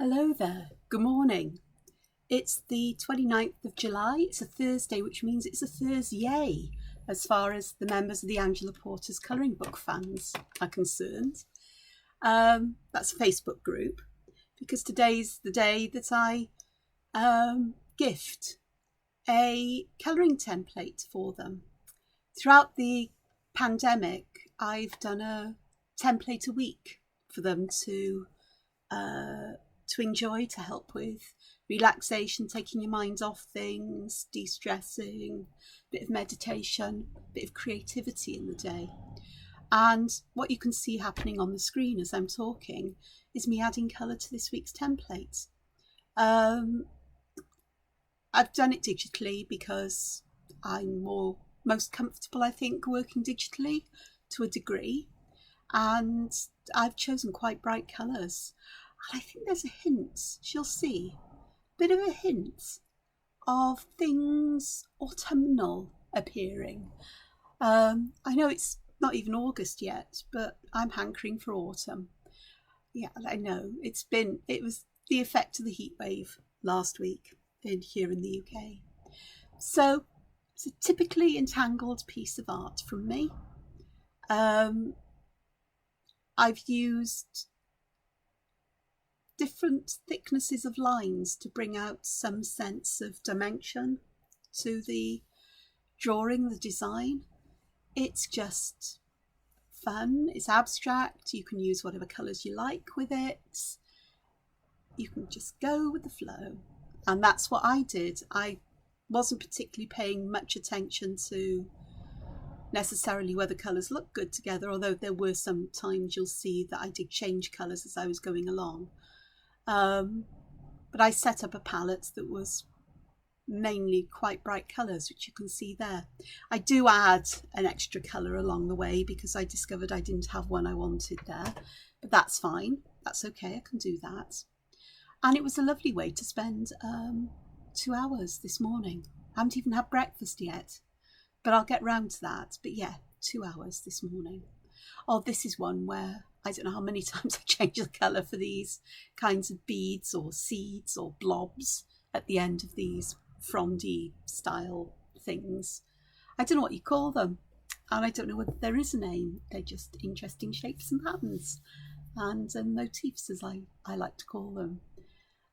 Hello there, good morning. It's the 29th of July, it's a Thursday, which means it's a Thursyay as far as the members of the Angela Porter's colouring book fans are concerned. That's a Facebook group, because today's the day that I gift a colouring template for them. Throughout the pandemic, I've done a template a week for them to enjoy, to help with relaxation, taking your mind off things, de-stressing, a bit of meditation, a bit of creativity in the day. And what you can see happening on the screen as I'm talking is me adding colour to this week's template. I've done it digitally because I'm most comfortable, I think, working digitally to a degree, and I've chosen quite bright colours. And I think there's a hint, she'll see, a bit of a hint of things autumnal appearing. I know it's not even August yet, but I'm hankering for autumn. Yeah, I know, it was the effect of the heat wave last week here in the UK. So it's a typically entangled piece of art from me. I've used different thicknesses of lines to bring out some sense of dimension to the drawing, the design. It's just fun, it's abstract, you can use whatever colours you like with it. You can just go with the flow. And that's what I did. I wasn't particularly paying much attention to necessarily whether colours look good together, although there were some times you'll see that I did change colours as I was going along. But I set up a palette that was mainly quite bright colours, which you can see there. I do add an extra colour along the way because I discovered I didn't have one I wanted there, but that's fine, that's okay, I can do that. And it was a lovely way to spend 2 hours this morning. I haven't even had breakfast yet, but I'll get round to that. But yeah, 2 hours this morning. Oh, this is one where I don't know how many times I change the colour for these kinds of beads or seeds or blobs at the end of these frondy style things. I don't know what you call them, and I don't know whether there is a name. They're just interesting shapes and patterns and motifs, as I like to call them.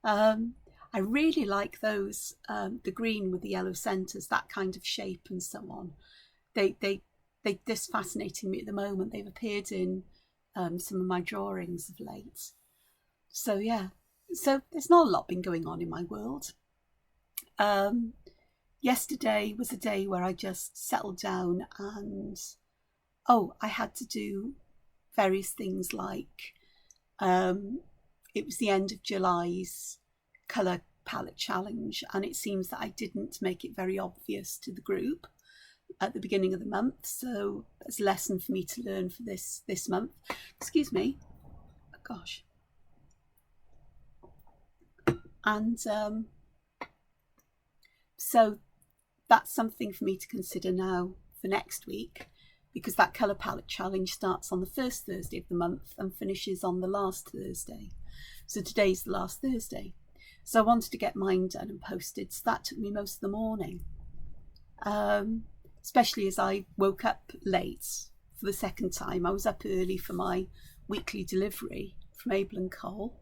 I really like those, the green with the yellow centres, that kind of shape and so on. They're just fascinating me at the moment. They've appeared in some of my drawings of late. So yeah, so there's not a lot been going on in my world. Yesterday was a day where I just settled down and I had to do various things like it was the end of July's colour palette challenge, and it seems that I didn't make it very obvious to the group at the beginning of the month, so that's a lesson for me to learn for this month. Excuse me. Oh, gosh. And so that's something for me to consider now for next week, because that colour palette challenge starts on the first Thursday of the month and finishes on the last Thursday. So today's the last Thursday. So I wanted to get mine done and posted, so that took me most of the morning. Especially as I woke up late for the second time. I was up early for my weekly delivery from Abel and Cole,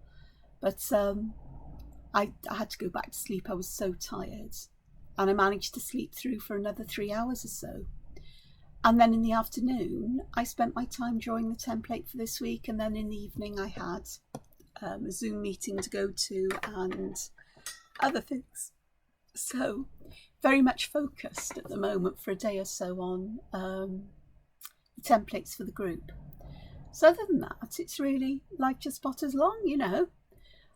but I had to go back to sleep. I was so tired, and I managed to sleep through for another 3 hours or so. And then in the afternoon, I spent my time drawing the template for this week, and then in the evening I had a Zoom meeting to go to and other things. So very much focused at the moment for a day or so on the templates for the group. So other than that, it's really like just spotters long, you know.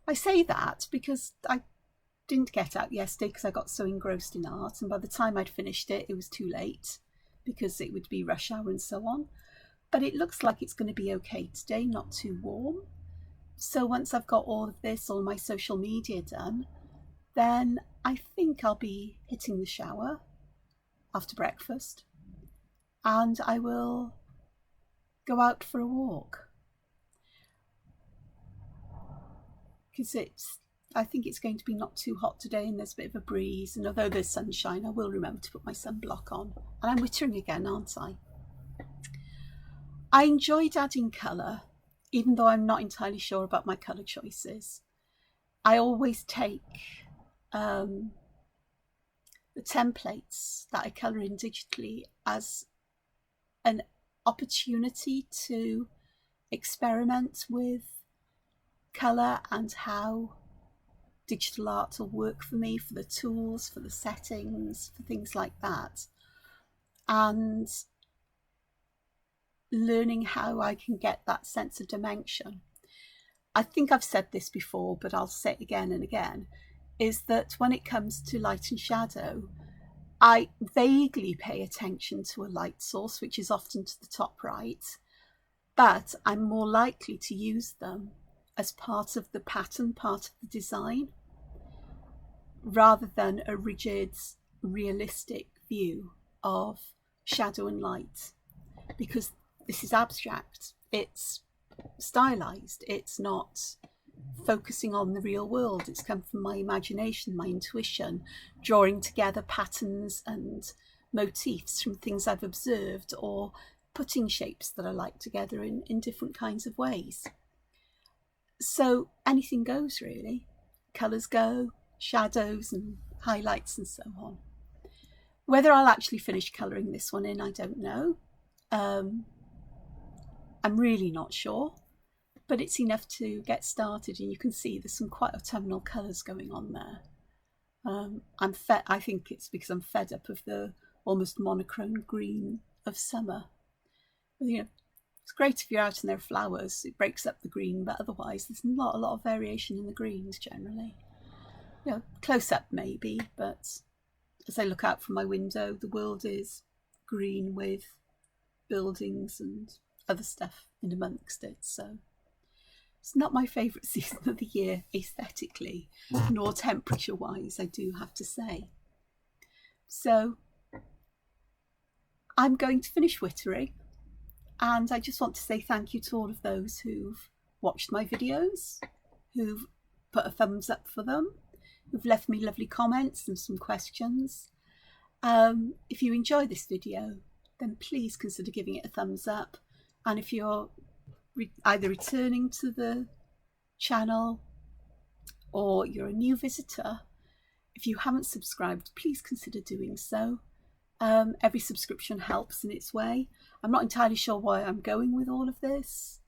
I say that because I didn't get out yesterday because I got so engrossed in art, and by the time I'd finished it, it was too late because it would be rush hour and so on. But it looks like it's going to be okay today, not too warm. So once I've got all of this, all my social media done, then I think I'll be hitting the shower after breakfast, and I will go out for a walk. because I think it's going to be not too hot today and there's a bit of a breeze, and although there's sunshine I will remember to put my sunblock on. And I'm wittering again, aren't I? I enjoyed adding colour, even though I'm not entirely sure about my colour choices. I always take the templates that I colour in digitally as an opportunity to experiment with colour and how digital art will work for me, for the tools, for the settings, for things like that, and learning how I can get that sense of dimension. I think I've said this before, but I'll say it again and again, is that when it comes to light and shadow, I vaguely pay attention to a light source, which is often to the top right, but I'm more likely to use them as part of the pattern, part of the design, rather than a rigid, realistic view of shadow and light, because this is abstract, it's stylized, it's not focusing on the real world, it's come from my imagination, my intuition, drawing together patterns and motifs from things I've observed, or putting shapes that I like together in different kinds of ways. So anything goes really. Colours go, shadows and highlights and so on. Whether I'll actually finish colouring this one in, I don't know. I'm really not sure, but it's enough to get started, and you can see there's some quite autumnal colours going on there. I think it's because I'm fed up of the almost monochrome green of summer. You know, it's great if you're out and there are flowers, it breaks up the green, but otherwise there's not a lot of variation in the greens generally. You know, close up maybe, but as I look out from my window, the world is green with buildings and other stuff in amongst it. So it's not my favourite season of the year aesthetically, nor temperature wise, I do have to say. So I'm going to finish wittering, and I just want to say thank you to all of those who've watched my videos, who've put a thumbs up for them, who've left me lovely comments and some questions. If you enjoy this video, then please consider giving it a thumbs up. And if you're either returning to the channel or you're a new visitor, if you haven't subscribed, please consider doing so. Every subscription helps in its way. I'm not entirely sure why I'm going with all of this.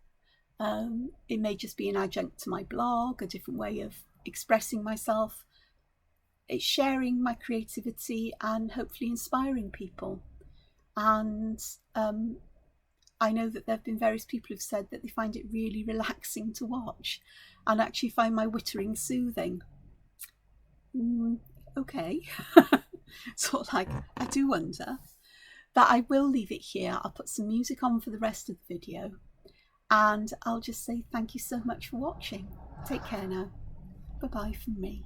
It may just be an adjunct to my blog, a different way of expressing myself. It's sharing my creativity and hopefully inspiring people. And I know that there have been various people who've said that they find it really relaxing to watch and actually find my wittering soothing. Okay. Sort of like, I do wonder. But I will leave it here. I'll put some music on for the rest of the video, and I'll just say thank you so much for watching. Take care now. Bye-bye from me.